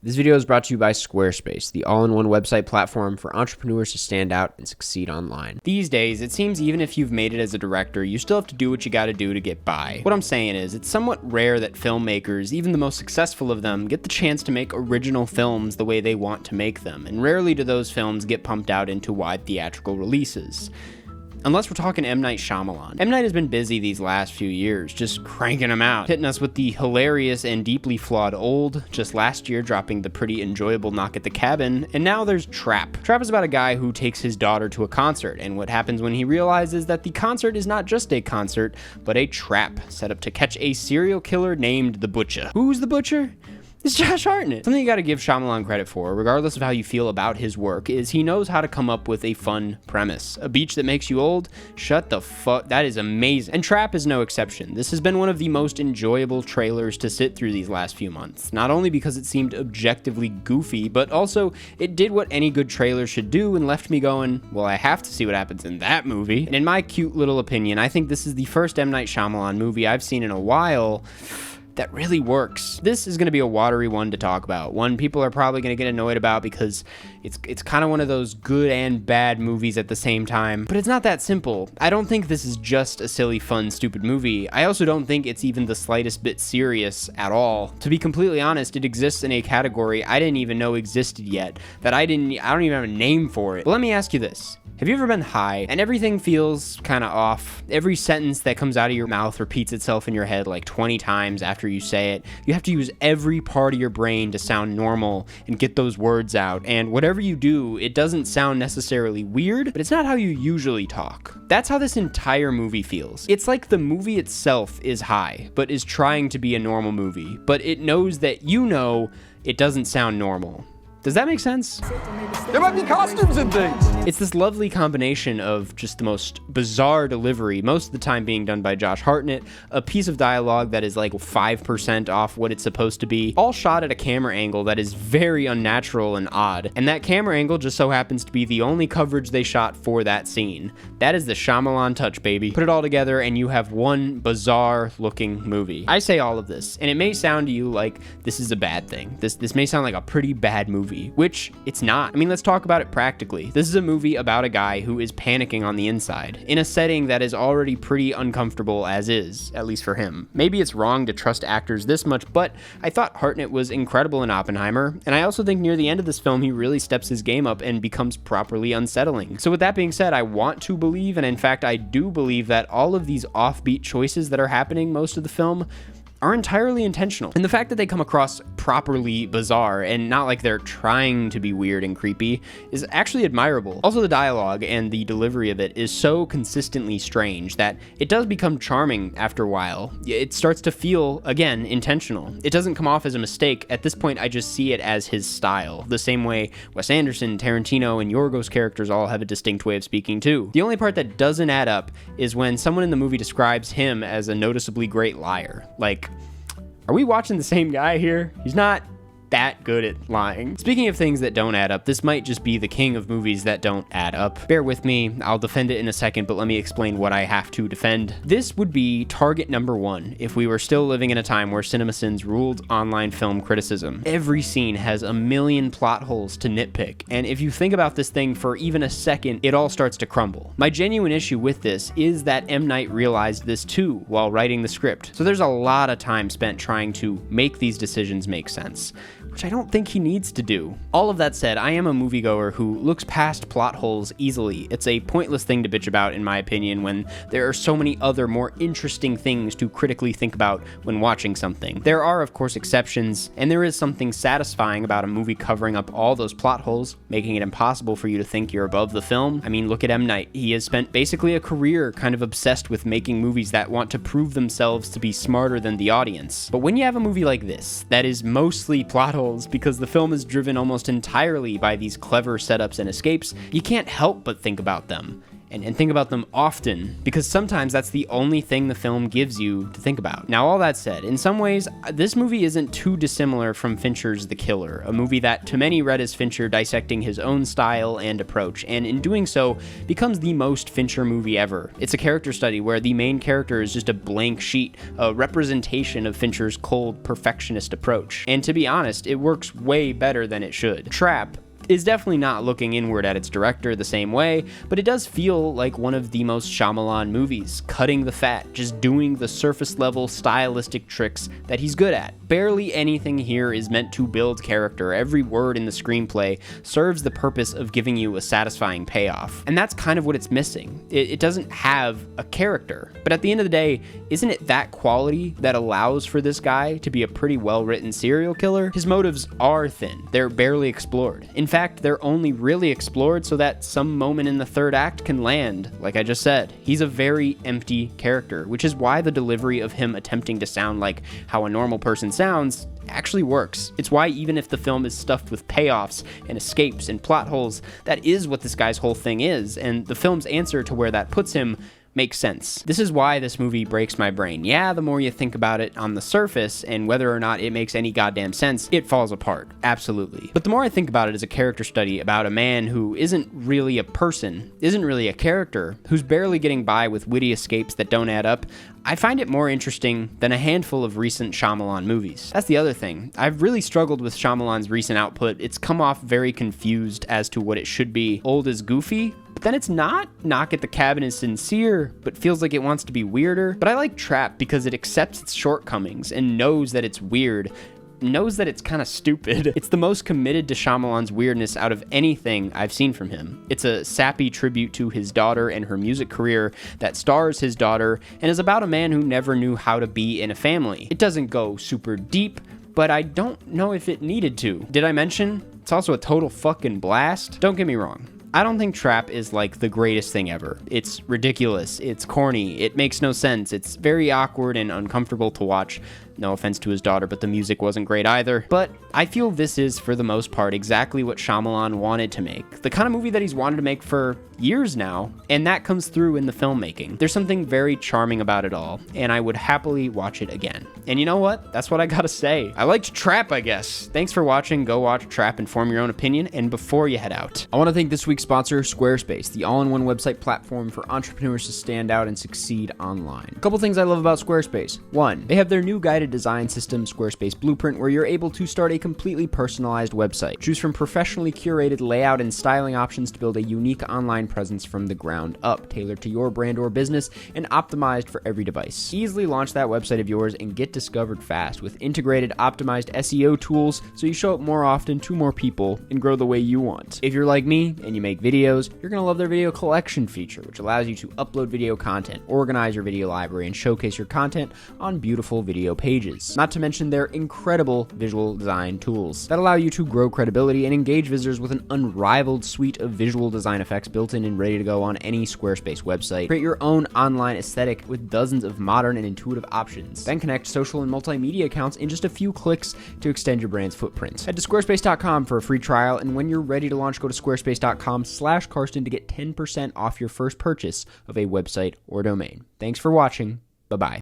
This video is brought to you by Squarespace, the all-in-one website platform for entrepreneurs to stand out and succeed online. These days, it seems even if you've made it as a director, you still have to do what you gotta do to get by. What I'm saying is, it's somewhat rare that filmmakers, even the most successful of them, get the chance to make original films the way they want to make them, and rarely do those films get pumped out into wide theatrical releases. Unless we're talking M. Night Shyamalan. M. Night has been busy these last few years, just cranking them out, hitting us with the hilarious and deeply flawed Old, just last year dropping the pretty enjoyable Knock at the Cabin, and now there's Trap. Trap is about a guy who takes his daughter to a concert, and what happens when he realizes that the concert is not just a concert, but a trap set up to catch a serial killer named the Butcher. Who's the Butcher? It's Josh Hartnett. Something you gotta give Shyamalan credit for, regardless of how you feel about his work, is he knows how to come up with a fun premise. A beach that makes you old? Shut the fuck, that is amazing. And Trap is no exception. This has been one of the most enjoyable trailers to sit through these last few months. Not only because it seemed objectively goofy, but also it did what any good trailer should do and left me going, well, I have to see what happens in that movie. And in my cute little opinion, I think this is the first M. Night Shyamalan movie I've seen in a while that really works. This is going to be a watery one to talk about. One people are probably going to get annoyed about because it's kind of one of those good and bad movies at the same time. But it's not that simple. I don't think this is just a silly, fun, stupid movie. I also don't think it's even the slightest bit serious at all. To be completely honest, it exists in a category I didn't even know existed yet, that I don't even have a name for it. But let me ask you this. Have you ever been high and everything feels kind of off? Every sentence that comes out of your mouth repeats itself in your head like 20 times after you say it. You have to use every part of your brain to sound normal and get those words out. And whatever you do, it doesn't sound necessarily weird, but it's not how you usually talk. That's how this entire movie feels. It's like the movie itself is high, but is trying to be a normal movie, but it knows that you know it doesn't sound normal. Does that make sense? There might be costumes and things. It's this lovely combination of just the most bizarre delivery, most of the time being done by Josh Hartnett, a piece of dialogue that is like 5% off what it's supposed to be, all shot at a camera angle that is very unnatural and odd. And that camera angle just so happens to be the only coverage they shot for that scene. That is the Shyamalan touch, baby. Put it all together and you have one bizarre looking movie. I say all of this, and it may sound to you like this is a bad thing. This may sound like a pretty bad movie, which it's not. I mean, let's talk about it practically. This is a movie about a guy who is panicking on the inside, in a setting that is already pretty uncomfortable as is, at least for him. Maybe it's wrong to trust actors this much, but I thought Hartnett was incredible in Oppenheimer, and I also think near the end of this film, he really steps his game up and becomes properly unsettling. So with that being said, I want to believe, and in fact, I do believe that all of these offbeat choices that are happening most of the film are entirely intentional. And the fact that they come across properly bizarre and not like they're trying to be weird and creepy is actually admirable. Also, the dialogue and the delivery of it is so consistently strange that it does become charming after a while. It starts to feel, again, intentional. It doesn't come off as a mistake. At this point, I just see it as his style. The same way Wes Anderson, Tarantino, and Yorgos characters all have a distinct way of speaking too. The only part that doesn't add up is when someone in the movie describes him as a noticeably great liar. Like, are we watching the same guy here? He's not that good at lying. Speaking of things that don't add up, this might just be the king of movies that don't add up. Bear with me, I'll defend it in a second, but let me explain what I have to defend. This would be target number one if we were still living in a time where CinemaSins ruled online film criticism. Every scene has a million plot holes to nitpick, and if you think about this thing for even a second, it all starts to crumble. My genuine issue with this is that M. Night realized this too while writing the script, so there's a lot of time spent trying to make these decisions make sense, which I don't think he needs to do. All of that said, I am a moviegoer who looks past plot holes easily. It's a pointless thing to bitch about, in my opinion, when there are so many other more interesting things to critically think about when watching something. There are, of course, exceptions, and there is something satisfying about a movie covering up all those plot holes, making it impossible for you to think you're above the film. I mean, look at M. Night. He has spent basically a career kind of obsessed with making movies that want to prove themselves to be smarter than the audience. But when you have a movie like this, that is mostly plot holes because the film is driven almost entirely by these clever setups and escapes, you can't help but think about them. and think about them often, because sometimes that's the only thing the film gives you to think about. Now, all that said, in some ways, this movie isn't too dissimilar from Fincher's The Killer, a movie that to many read as Fincher dissecting his own style and approach, and in doing so, becomes the most Fincher movie ever. It's a character study where the main character is just a blank sheet, a representation of Fincher's cold, perfectionist approach. And to be honest, it works way better than it should. Trap is definitely not looking inward at its director the same way, but it does feel like one of the most Shyamalan movies, cutting the fat, just doing the surface level stylistic tricks that he's good at. Barely anything here is meant to build character. Every word in the screenplay serves the purpose of giving you a satisfying payoff. And that's kind of what it's missing. It doesn't have a character. But at the end of the day, isn't it that quality that allows for this guy to be a pretty well-written serial killer? His motives are thin. They're barely explored. In fact, they're only really explored so that some moment in the third act can land. Like I just said, he's a very empty character, which is why the delivery of him attempting to sound like how a normal person sounds actually works. It's why even if the film is stuffed with payoffs and escapes and plot holes, that is what this guy's whole thing is, and the film's answer to where that puts him makes sense. This is why this movie breaks my brain. Yeah, the more you think about it on the surface and whether or not it makes any goddamn sense, it falls apart. Absolutely. But the more I think about it as a character study about a man who isn't really a person, isn't really a character, who's barely getting by with witty escapes that don't add up, I find it more interesting than a handful of recent Shyamalan movies. That's the other thing. I've really struggled with Shyamalan's recent output. It's come off very confused as to what it should be. Old is goofy, but then it's not. Knock at the Cabin is sincere, but feels like it wants to be weirder. But I like Trap because it accepts its shortcomings and knows that it's weird, knows that it's kind of stupid. It's the most committed to Shyamalan's weirdness out of anything I've seen from him. It's a sappy tribute to his daughter and her music career that stars his daughter and is about a man who never knew how to be in a family. It doesn't go super deep, but I don't know if it needed to. Did I mention it's also a total fucking blast? Don't get me wrong. I don't think Trap is like the greatest thing ever. It's ridiculous, it's corny, it makes no sense, it's very awkward and uncomfortable to watch. No offense to his daughter, but the music wasn't great either. But I feel this is, for the most part, exactly what Shyamalan wanted to make. The kind of movie that he's wanted to make for years now, and that comes through in the filmmaking. There's something very charming about it all, and I would happily watch it again. And you know what? That's what I gotta say. I liked Trap, I guess. Thanks for watching. Go watch Trap and form your own opinion, and before you head out, I want to thank this week's sponsor, Squarespace, the all-in-one website platform for entrepreneurs to stand out and succeed online. A couple things I love about Squarespace. One, they have their new guided design system, Squarespace Blueprint, where you're able to start a completely personalized website. Choose from professionally curated layout and styling options to build a unique online presence from the ground up, tailored to your brand or business and optimized for every device. Easily launch that website of yours and get discovered fast with integrated, optimized SEO tools so you show up more often to more people and grow the way you want. If you're like me and you make videos, you're going to love their video collection feature, which allows you to upload video content, organize your video library, and showcase your content on beautiful video pages. Not to mention their incredible visual design tools that allow you to grow credibility and engage visitors with an unrivaled suite of visual design effects built in and ready to go on any Squarespace website. Create your own online aesthetic with dozens of modern and intuitive options. Then connect social and multimedia accounts in just a few clicks to extend your brand's footprint. Head to squarespace.com for a free trial, and when you're ready to launch, go to squarespace.com/Karsten to get 10% off your first purchase of a website or domain. Thanks for watching. Bye-bye.